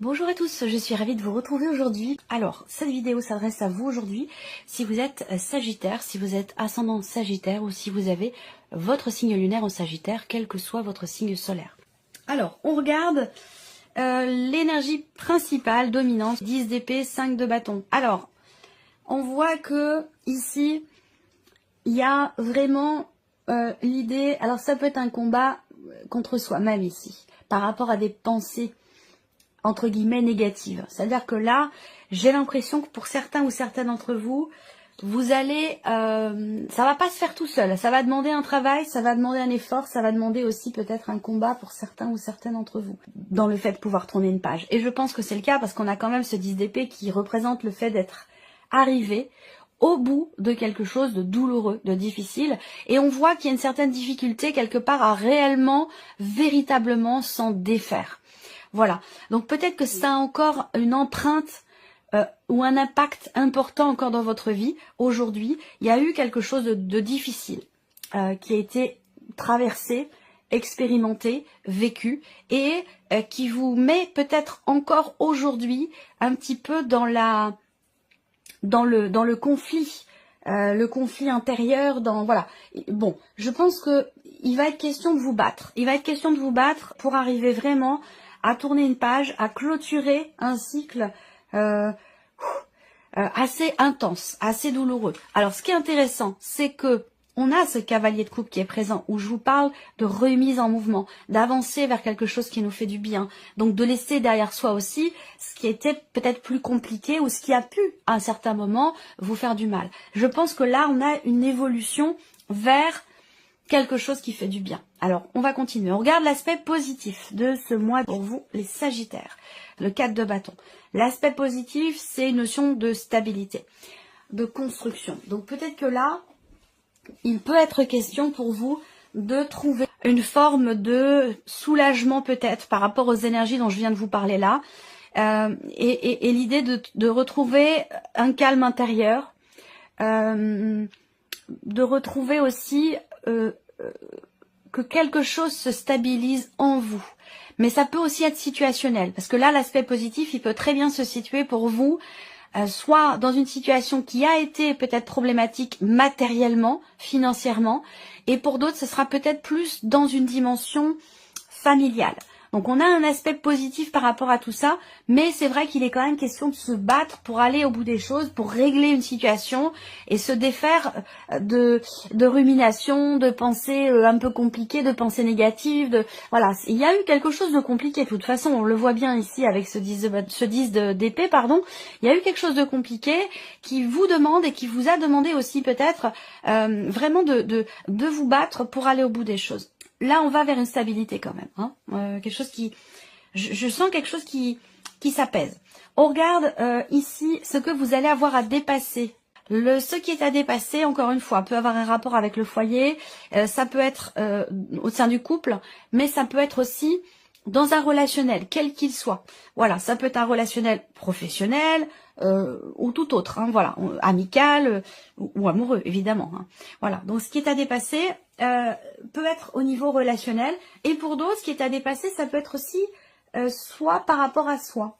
Bonjour à tous, je suis ravie de vous retrouver aujourd'hui. Alors, cette vidéo s'adresse à vous aujourd'hui si vous êtes Sagittaire, si vous êtes ascendant Sagittaire ou si vous avez votre signe lunaire en Sagittaire, quel que soit votre signe solaire. Alors, on regarde l'énergie principale, dominante, 10 d'épée, 5 de bâton. Alors, on voit que ici, il y a vraiment l'idée, alors ça peut être un combat contre soi-même ici, par rapport à des pensées entre guillemets négatives. C'est-à-dire que là, j'ai l'impression que pour certains ou certaines d'entre vous, vous allez, ça va pas se faire tout seul. Ça va demander un travail, ça va demander un effort, ça va demander aussi peut-être un combat pour certains ou certaines d'entre vous, dans le fait de pouvoir tourner une page. Et je pense que c'est le cas parce qu'on a quand même ce 10 d'épée qui représente le fait d'être arrivé au bout de quelque chose de douloureux, de difficile, et on voit qu'il y a une certaine difficulté quelque part à réellement, véritablement s'en défaire. Voilà, donc peut-être que ça a encore une empreinte ou un impact important encore dans votre vie. Aujourd'hui, il y a eu quelque chose de difficile qui a été traversé, expérimenté, vécu, et qui vous met peut-être encore aujourd'hui un petit peu dans le conflit. Le conflit intérieur, voilà. Bon, je pense que il va être question de vous battre. Il va être question de vous battre pour arriver vraiment à tourner une page, à clôturer un cycle assez intense, assez douloureux. Alors, ce qui est intéressant, c'est que on a ce cavalier de coupe qui est présent, où je vous parle de remise en mouvement, d'avancer vers quelque chose qui nous fait du bien. Donc, de laisser derrière soi aussi ce qui était peut-être plus compliqué ou ce qui a pu, à un certain moment, vous faire du mal. Je pense que là, on a une évolution vers quelque chose qui fait du bien. Alors, on va continuer. On regarde l'aspect positif de ce mois pour vous, les Sagittaires. Le 4 de bâton. L'aspect positif, c'est une notion de stabilité, de construction. Donc, peut-être que là, il peut être question pour vous de trouver une forme de soulagement peut-être par rapport aux énergies dont je viens de vous parler là. Et l'idée de retrouver un calme intérieur, de retrouver aussi que quelque chose se stabilise en vous. Mais ça peut aussi être situationnel, parce que là, l'aspect positif, il peut très bien se situer pour vous, soit dans une situation qui a été peut-être problématique matériellement, financièrement, et pour d'autres, ce sera peut-être plus dans une dimension familiale. Donc on a un aspect positif par rapport à tout ça, mais c'est vrai qu'il est quand même question de se battre pour aller au bout des choses, pour régler une situation et se défaire de ruminations, de pensées un peu compliquées, de pensées négatives. Voilà, il y a eu quelque chose de compliqué. De toute façon, on le voit bien ici avec ce 10 d'épée, pardon. Il y a eu quelque chose de compliqué qui vous demande et qui vous a demandé aussi peut-être vraiment de vous battre pour aller au bout des choses. Là, on va vers une stabilité quand même. Hein, quelque chose qui... Je sens quelque chose qui s'apaise. On regarde ici ce que vous allez avoir à dépasser. Ce qui est à dépasser, encore une fois, peut avoir un rapport avec le foyer. Ça peut être au sein du couple, mais ça peut être aussi dans un relationnel, quel qu'il soit. Voilà, ça peut être un relationnel professionnel ou tout autre. Hein, voilà, amical ou amoureux, évidemment. Hein. Voilà, donc ce qui est à dépasser peut être au niveau relationnel. Et pour d'autres, ce qui est à dépasser, ça peut être aussi soit par rapport à soi.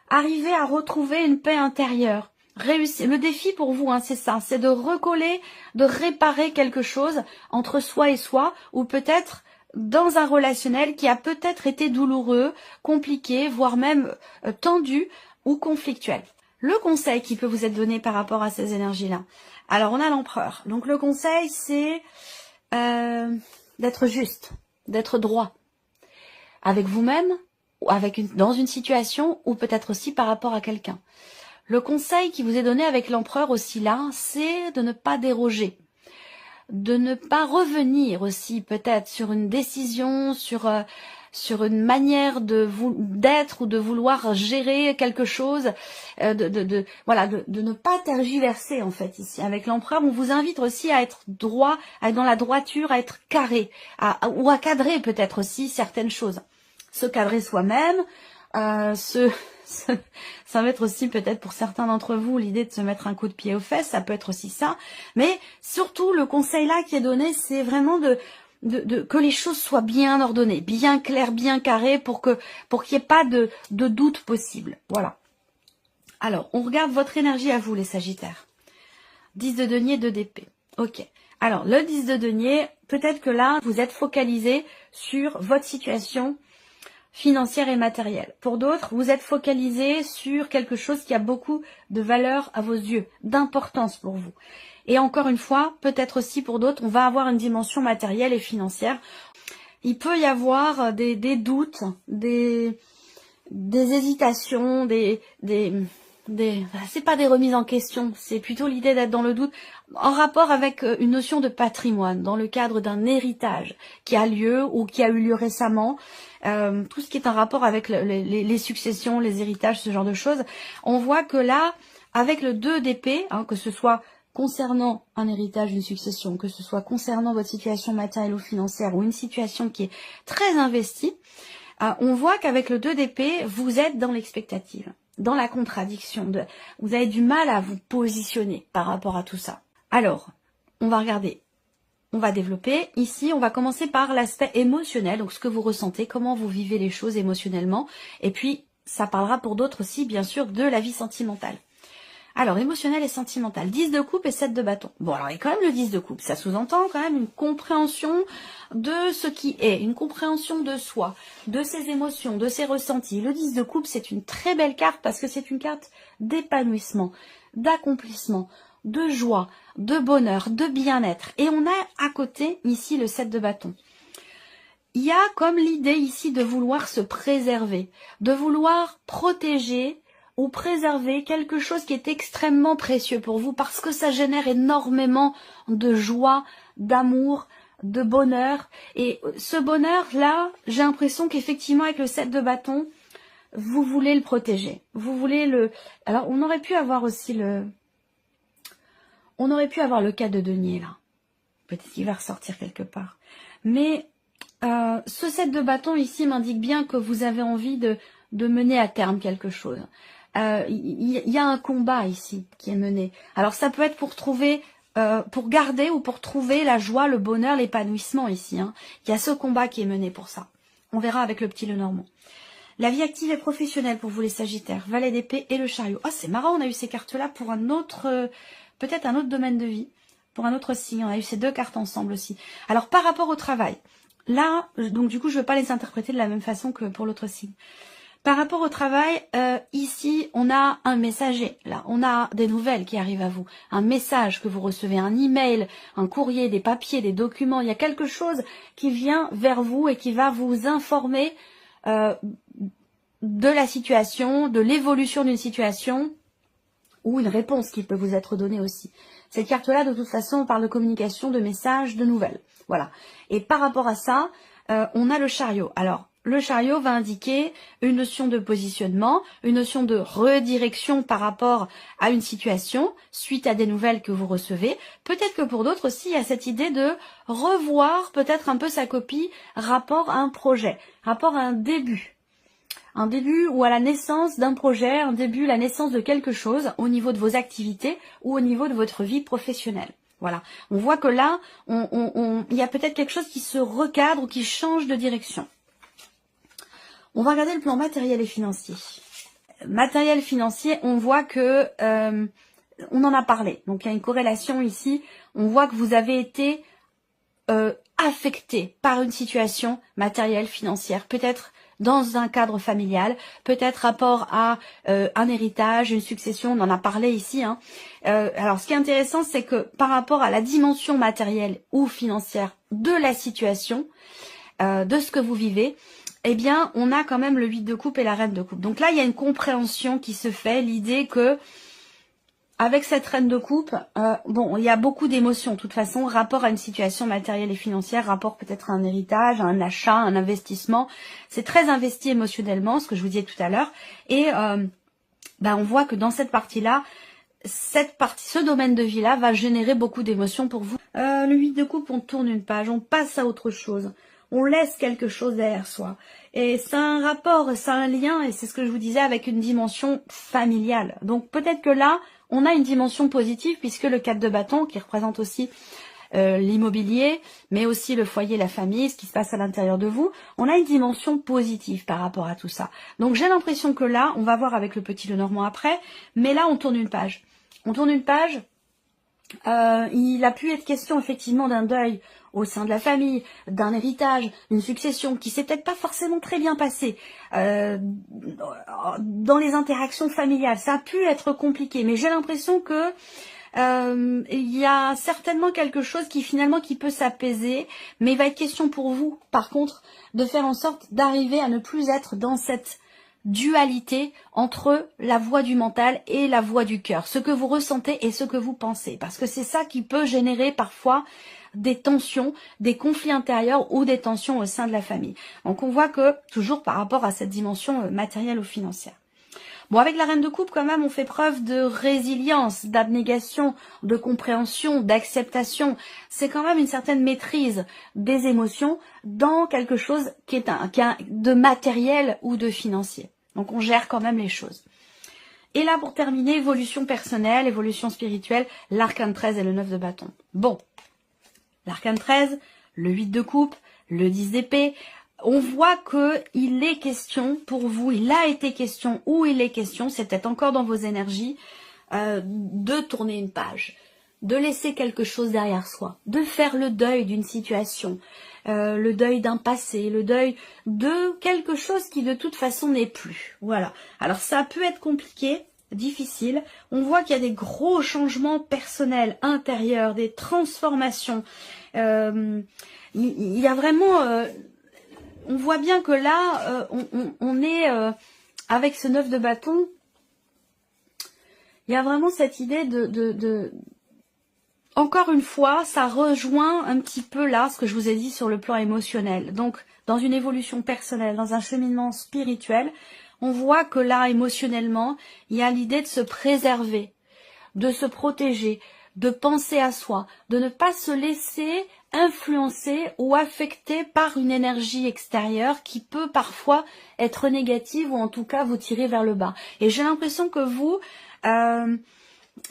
Arriver à retrouver une paix intérieure. Réussir. Le défi pour vous, hein, c'est ça, c'est de recoller, de réparer quelque chose entre soi et soi, ou peut-être dans un relationnel qui a peut-être été douloureux, compliqué, voire même tendu ou conflictuel. Le conseil qui peut vous être donné par rapport à ces énergies-là. Alors, on a l'empereur. Donc, le conseil, c'est d'être juste, d'être droit avec vous-même, dans une situation, ou peut-être aussi par rapport à quelqu'un. Le conseil qui vous est donné avec l'empereur aussi là, c'est de ne pas déroger, de ne pas revenir aussi peut-être sur une décision, sur une manière d'être ou de vouloir gérer quelque chose, voilà, de ne pas tergiverser en fait ici. Avec l'empereur, on vous invite aussi à être droit, à être dans la droiture, à être carré, ou à cadrer peut-être aussi certaines choses. Se cadrer soi-même, ça va être aussi peut-être pour certains d'entre vous l'idée de se mettre un coup de pied aux fesses, ça peut être aussi ça. Mais surtout, le conseil là qui est donné, c'est vraiment que les choses soient bien ordonnées, bien claires, bien carrées, pour qu'il n'y ait pas de doute possible. Voilà. Alors, on regarde votre énergie à vous, les Sagittaires. 10 de denier, 2 d'épée. Ok. Alors, le 10 de denier, peut-être que là, vous êtes focalisé sur votre situation financière et matérielle. Pour d'autres, vous êtes focalisé sur quelque chose qui a beaucoup de valeur à vos yeux, d'importance pour vous. Et encore une fois, peut-être aussi pour d'autres, on va avoir une dimension matérielle et financière. Il peut y avoir des doutes, des hésitations, c'est pas des remises en question, c'est plutôt l'idée d'être dans le doute, en rapport avec une notion de patrimoine, dans le cadre d'un héritage qui a lieu ou qui a eu lieu récemment, tout ce qui est en rapport avec les successions, les héritages, ce genre de choses. On voit que là, avec le 2 d'épée, que ce soit concernant un héritage, une succession, que ce soit concernant votre situation matérielle ou financière, ou une situation qui est très investie, on voit qu'avec le 2 d'épée, vous êtes dans l'expectative, dans la contradiction. Vous avez du mal à vous positionner par rapport à tout ça. Alors, on va regarder, on va développer. Ici, on va commencer par l'aspect émotionnel, donc ce que vous ressentez, comment vous vivez les choses émotionnellement. Et puis, ça parlera pour d'autres aussi, bien sûr, de la vie sentimentale. Alors, émotionnel et sentimental. 10 de coupe et 7 de bâton. Bon, alors, il y a quand même le 10 de coupe. Ça sous-entend quand même une compréhension de ce qui est, une compréhension de soi, de ses émotions, de ses ressentis. Le 10 de coupe, c'est une très belle carte parce que c'est une carte d'épanouissement, d'accomplissement, de joie, de bonheur, de bien-être. Et on a à côté, ici, le 7 de bâton. Il y a comme l'idée ici de vouloir se préserver, de vouloir protéger ou préserver quelque chose qui est extrêmement précieux pour vous parce que ça génère énormément de joie, d'amour, de bonheur. Et ce bonheur-là, j'ai l'impression qu'effectivement avec le 7 de bâton, vous voulez le protéger. Vous voulez le... Alors on aurait pu avoir aussi le... On aurait pu avoir le 4 de denier là. Peut-être qu'il va ressortir quelque part. Mais ce 7 de bâton ici m'indique bien que vous avez envie de mener à terme quelque chose. Il y a un combat ici qui est mené. Alors ça peut être pour trouver, pour garder ou pour trouver la joie, le bonheur, l'épanouissement ici. Il y a ce combat qui est mené pour ça. On verra avec le petit Lenormand. La vie active et professionnelle pour vous les Sagittaires, Valet d'épée et le chariot. Oh c'est marrant, on a eu ces cartes-là pour un autre, peut-être un autre domaine de vie, pour un autre signe. On a eu ces deux cartes ensemble aussi. Alors par rapport au travail, là, donc du coup je ne veux pas les interpréter de la même façon que pour l'autre signe. Par rapport au travail, ici, on a un messager. Là, on a des nouvelles qui arrivent à vous. Un message que vous recevez, un email, un courrier, des papiers, des documents. Il y a quelque chose qui vient vers vous et qui va vous informer de la situation, de l'évolution d'une situation ou une réponse qui peut vous être donnée aussi. Cette carte-là, de toute façon, on parle de communication, de messages, de nouvelles. Voilà. Et par rapport à ça, on a le chariot. Alors, le chariot va indiquer une notion de positionnement, une notion de redirection par rapport à une situation, suite à des nouvelles que vous recevez. Peut-être que pour d'autres aussi, il y a cette idée de revoir peut-être un peu sa copie, rapport à un projet, rapport à un début. Un début ou à la naissance d'un projet, un début, la naissance de quelque chose au niveau de vos activités ou au niveau de votre vie professionnelle. Voilà. On voit que là, il y a peut-être quelque chose qui se recadre ou qui change de direction. On va regarder le plan matériel et financier. Matériel financier, on voit que on en a parlé. Donc il y a une corrélation ici. On voit que vous avez été affecté par une situation matérielle, financière, peut-être dans un cadre familial, peut-être rapport à un héritage, une succession, on en a parlé ici. Alors ce qui est intéressant, c'est que par rapport à la dimension matérielle ou financière de la situation, de ce que vous vivez, eh bien, on a quand même le 8 de coupe et la reine de coupe. Donc là, il y a une compréhension qui se fait, l'idée que, avec cette reine de coupe, bon, il y a beaucoup d'émotions, de toute façon, rapport à une situation matérielle et financière, rapport peut-être à un héritage, à un achat, un investissement. C'est très investi émotionnellement, ce que je vous disais tout à l'heure. Et on voit que dans cette partie-là, ce domaine de vie-là va générer beaucoup d'émotions pour vous. Le 8 de coupe, on tourne une page, on passe à autre chose. On laisse quelque chose derrière soi. Et c'est un rapport, c'est un lien, et c'est ce que je vous disais, avec une dimension familiale. Donc peut-être que là, on a une dimension positive, puisque le 4 de bâton, qui représente aussi l'immobilier, mais aussi le foyer, la famille, ce qui se passe à l'intérieur de vous. On a une dimension positive par rapport à tout ça. Donc j'ai l'impression que là, on va voir avec le petit Lenormand après, mais là on tourne une page. On tourne une page. Il a pu être question effectivement d'un deuil au sein de la famille, d'un héritage, d'une succession qui s'est peut-être pas forcément très bien passé dans les interactions familiales. Ça a pu être compliqué, mais j'ai l'impression que il y a certainement quelque chose qui finalement qui peut s'apaiser, mais il va être question pour vous, par contre, de faire en sorte d'arriver à ne plus être dans cette dualité entre la voix du mental et la voix du cœur, ce que vous ressentez et ce que vous pensez, parce que c'est ça qui peut générer parfois des tensions, des conflits intérieurs ou des tensions au sein de la famille. Donc on voit que, toujours par rapport à cette dimension matérielle ou financière. Bon, avec la reine de coupe, quand même, on fait preuve de résilience, d'abnégation, de compréhension, d'acceptation. C'est quand même une certaine maîtrise des émotions dans quelque chose qui est de matériel ou de financier. Donc, on gère quand même les choses. Et là, pour terminer, évolution personnelle, évolution spirituelle, l'arcane 13 et le 9 de bâton. Bon, l'arcane 13, le 8 de coupe, le 10 d'épée. On voit qu'il est question pour vous, il a été question ou il est question, c'est peut-être encore dans vos énergies, de tourner une page, de laisser quelque chose derrière soi, de faire le deuil d'une situation, le deuil d'un passé, le deuil de quelque chose qui de toute façon n'est plus. Voilà. Alors ça peut être compliqué, difficile. On voit qu'il y a des gros changements personnels, intérieurs, des transformations. Il y a vraiment... on voit bien que là, on est avec ce 9 de bâton, il y a vraiment cette idée encore une fois, ça rejoint un petit peu là ce que je vous ai dit sur le plan émotionnel. Donc, dans une évolution personnelle, dans un cheminement spirituel, on voit que là, émotionnellement, il y a l'idée de se préserver, de se protéger, de penser à soi, de ne pas se laisser influencer ou affecter par une énergie extérieure qui peut parfois être négative ou en tout cas vous tirer vers le bas. Et j'ai l'impression que vous,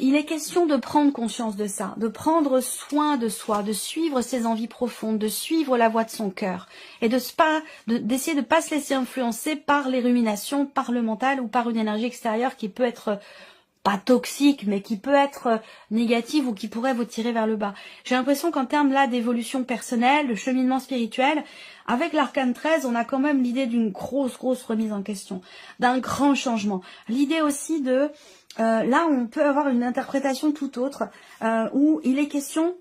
il est question de prendre conscience de ça, de prendre soin de soi, de suivre ses envies profondes, de suivre la voix de son cœur et d'essayer de ne pas se laisser influencer par les ruminations, par le mental ou par une énergie extérieure qui peut être pas toxique, mais qui peut être négative ou qui pourrait vous tirer vers le bas. J'ai l'impression qu'en termes là d'évolution personnelle, de cheminement spirituel, avec l'arcane 13, on a quand même l'idée d'une grosse remise en question, d'un grand changement. L'idée aussi de... là, on peut avoir une interprétation tout autre, où il est question,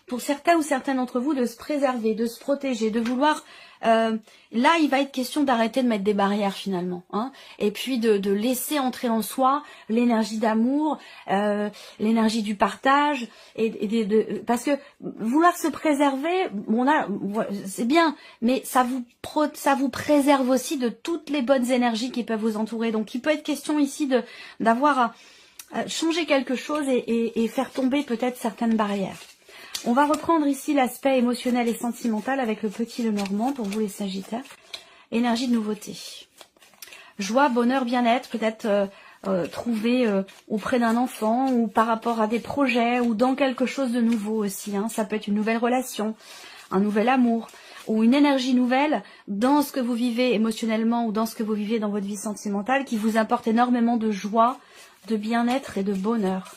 pour certains ou certaines d'entre vous, de se préserver, de se protéger, de vouloir... là, il va être question d'arrêter de mettre des barrières finalement, hein, et puis de laisser entrer en soi l'énergie d'amour, l'énergie du partage, parce que vouloir se préserver, bon là, c'est bien, mais ça vous préserve aussi de toutes les bonnes énergies qui peuvent vous entourer. Donc, il peut être question ici d'avoir à changer quelque chose et faire tomber peut-être certaines barrières. On va reprendre ici l'aspect émotionnel et sentimental avec le petit Lenormand pour vous les Sagittaires. Énergie de nouveauté. Joie, bonheur, bien-être, peut-être trouvé auprès d'un enfant ou par rapport à des projets ou dans quelque chose de nouveau aussi. Hein. Ça peut être une nouvelle relation, un nouvel amour ou une énergie nouvelle dans ce que vous vivez émotionnellement ou dans ce que vous vivez dans votre vie sentimentale qui vous apporte énormément de joie, de bien-être et de bonheur.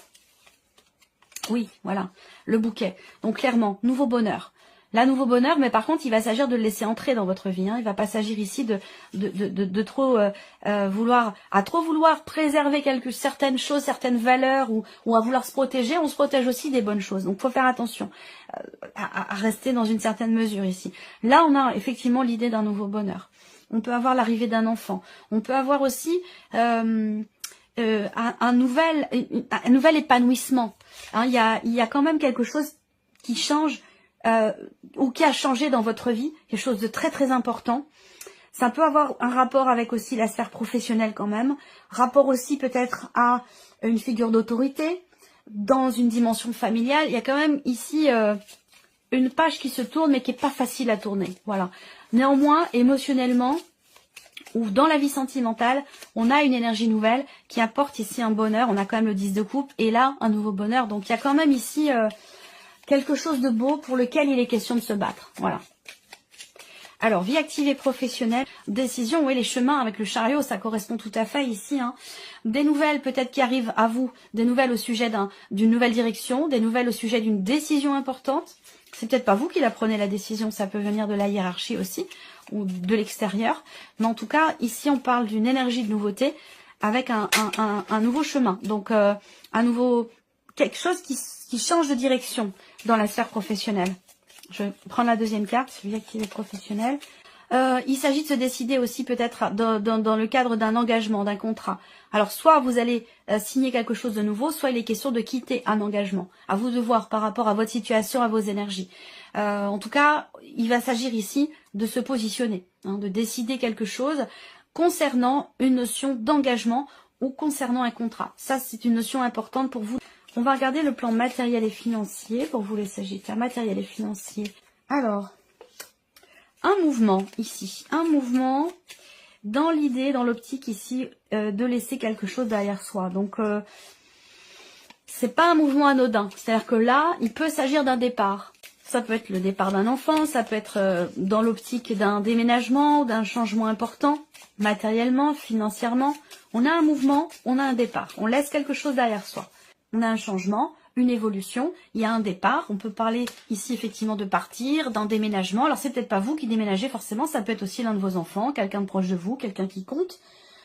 Oui, voilà, le bouquet. Donc clairement, nouveau bonheur. Là, nouveau bonheur, mais par contre, il va s'agir de le laisser entrer dans votre vie. Hein. Il ne va pas s'agir ici de trop vouloir préserver certaines choses, certaines valeurs ou à vouloir se protéger. On se protège aussi des bonnes choses. Donc, il faut faire attention à rester dans une certaine mesure ici. Là, on a effectivement l'idée d'un nouveau bonheur. On peut avoir l'arrivée d'un enfant. On peut avoir aussi... un nouvel épanouissement. Hein, il y a quand même quelque chose qui change ou qui a changé dans votre vie, quelque chose de très important. Ça peut avoir un rapport avec aussi la sphère professionnelle quand même, rapport aussi peut-être à une figure d'autorité, dans une dimension familiale. Il y a quand même ici une page qui se tourne mais qui n'est pas facile à tourner. Voilà. Néanmoins, émotionnellement, ou dans la vie sentimentale, on a une énergie nouvelle qui apporte ici un bonheur. On a quand même le 10 de coupe et là, un nouveau bonheur. Donc, il y a quand même ici quelque chose de beau pour lequel il est question de se battre. Voilà. Alors, vie active et professionnelle, décision, oui, les chemins avec le chariot, ça correspond tout à fait ici. Hein. Des nouvelles peut-être qui arrivent à vous, des nouvelles au sujet d'une nouvelle direction, des nouvelles au sujet d'une décision importante. C'est peut-être pas vous qui la prenez la décision, ça peut venir de la hiérarchie aussi, ou de l'extérieur. Mais en tout cas, ici, on parle d'une énergie de nouveauté avec un nouveau chemin. Donc, quelque chose qui change de direction dans la sphère professionnelle. Je vais prendre la deuxième carte, vie active et professionnelle. Il s'agit de se décider aussi peut-être dans le cadre d'un engagement, d'un contrat. Alors soit vous allez signer quelque chose de nouveau, soit il est question de quitter un engagement. À vous de voir par rapport à votre situation, à vos énergies. En tout cas, il va s'agir ici de se positionner, hein, de décider quelque chose concernant une notion d'engagement ou concernant un contrat. Ça, c'est une notion importante pour vous. On va regarder le plan matériel et financier pour vous les Sagittaires. Matériel et financier. Alors, un mouvement ici. Un mouvement dans l'idée, dans l'optique ici, de laisser quelque chose derrière soi. Donc, c'est pas un mouvement anodin. C'est-à-dire que là, il peut s'agir d'un départ. Ça peut être le départ d'un enfant, ça peut être dans l'optique d'un déménagement, d'un changement important, matériellement, financièrement. On a un mouvement, on a un départ. On laisse quelque chose derrière soi. On a un changement, une évolution, il y a un départ. On peut parler ici effectivement de partir, d'un déménagement. Alors c'est peut-être pas vous qui déménagez forcément, ça peut être aussi l'un de vos enfants, quelqu'un de proche de vous, quelqu'un qui compte,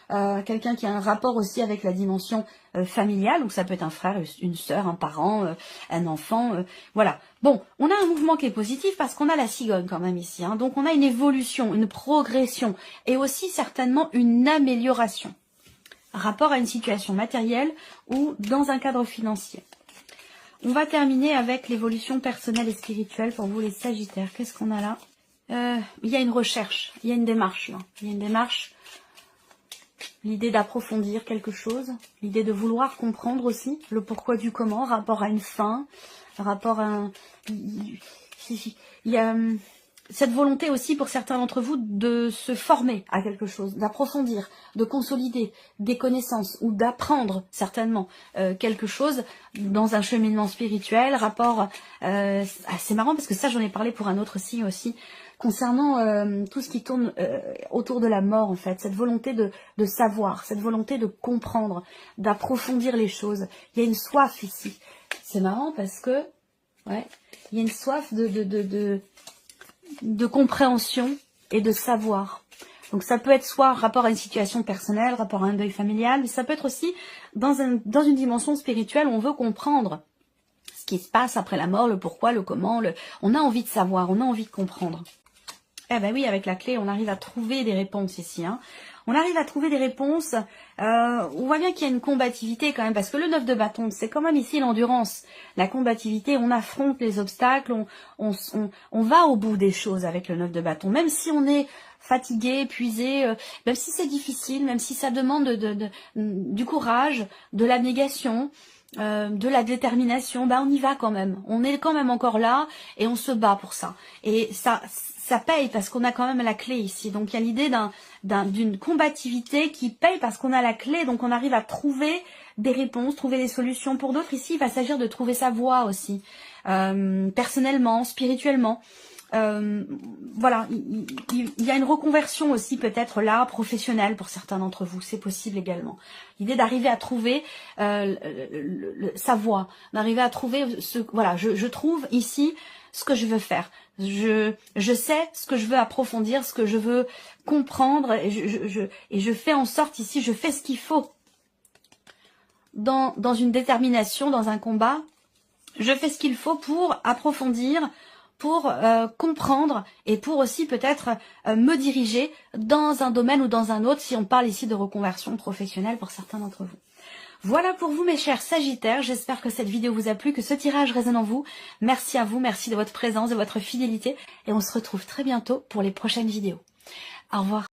quelqu'un qui a un rapport aussi avec la dimension familiale, ou ça peut être un frère, une sœur, un parent, un enfant, voilà. Bon, on a un mouvement qui est positif parce qu'on a la cigogne quand même ici, hein. Donc on a une évolution, une progression et aussi certainement une amélioration. Rapport à une situation matérielle ou dans un cadre financier. On va terminer avec l'évolution personnelle et spirituelle pour vous les Sagittaires. Qu'est-ce qu'on a là? Il y a une recherche, il y a une démarche là. Il y a une démarche, l'idée d'approfondir quelque chose, l'idée de vouloir comprendre aussi le pourquoi du comment, rapport à une fin, rapport à un... Il y a cette volonté aussi pour certains d'entre vous de se former à quelque chose, d'approfondir, de consolider des connaissances ou d'apprendre certainement quelque chose dans un cheminement spirituel, rapport... c'est marrant parce que ça j'en ai parlé pour un autre signe aussi, concernant tout ce qui tourne autour de la mort en fait, cette volonté de savoir, cette volonté de comprendre, d'approfondir les choses. Il y a une soif ici. C'est marrant parce que, ouais, il y a une soif de compréhension et de savoir. Donc ça peut être soit rapport à une situation personnelle, rapport à un deuil familial, mais ça peut être aussi dans une dimension spirituelle où on veut comprendre ce qui se passe après la mort, le pourquoi, le comment, on a envie de savoir, on a envie de comprendre. Eh ben oui, avec la clé, on arrive à trouver des réponses ici, hein. On arrive à trouver des réponses, on voit bien qu'il y a une combativité quand même, parce que le 9 de bâton, c'est quand même ici l'endurance, la combativité, on affronte les obstacles, on va au bout des choses avec le 9 de bâton, même si on est fatigué, épuisé, même si c'est difficile, même si ça demande du courage, de l'abnégation, de la détermination, on y va quand même, on est quand même encore là et on se bat pour ça. Et ça paye parce qu'on a quand même la clé ici. Donc il y a l'idée d'une combativité qui paye parce qu'on a la clé. Donc on arrive à trouver des réponses, trouver des solutions. Pour d'autres ici, il va s'agir de trouver sa voie aussi. Personnellement, spirituellement. Voilà, il y a une reconversion aussi peut-être là, professionnelle pour certains d'entre vous. C'est possible également. L'idée d'arriver à trouver sa voie, d'arriver à trouver voilà, je trouve ici ce que je veux faire. Je sais ce que je veux approfondir, ce que je veux comprendre et je fais en sorte ici, je fais ce qu'il faut dans une détermination, dans un combat. Je fais ce qu'il faut pour approfondir, pour comprendre et pour aussi peut-être me diriger dans un domaine ou dans un autre si on parle ici de reconversion professionnelle pour certains d'entre vous. Voilà pour vous mes chers Sagittaires, j'espère que cette vidéo vous a plu, que ce tirage résonne en vous. Merci à vous, merci de votre présence, de votre fidélité et on se retrouve très bientôt pour les prochaines vidéos. Au revoir.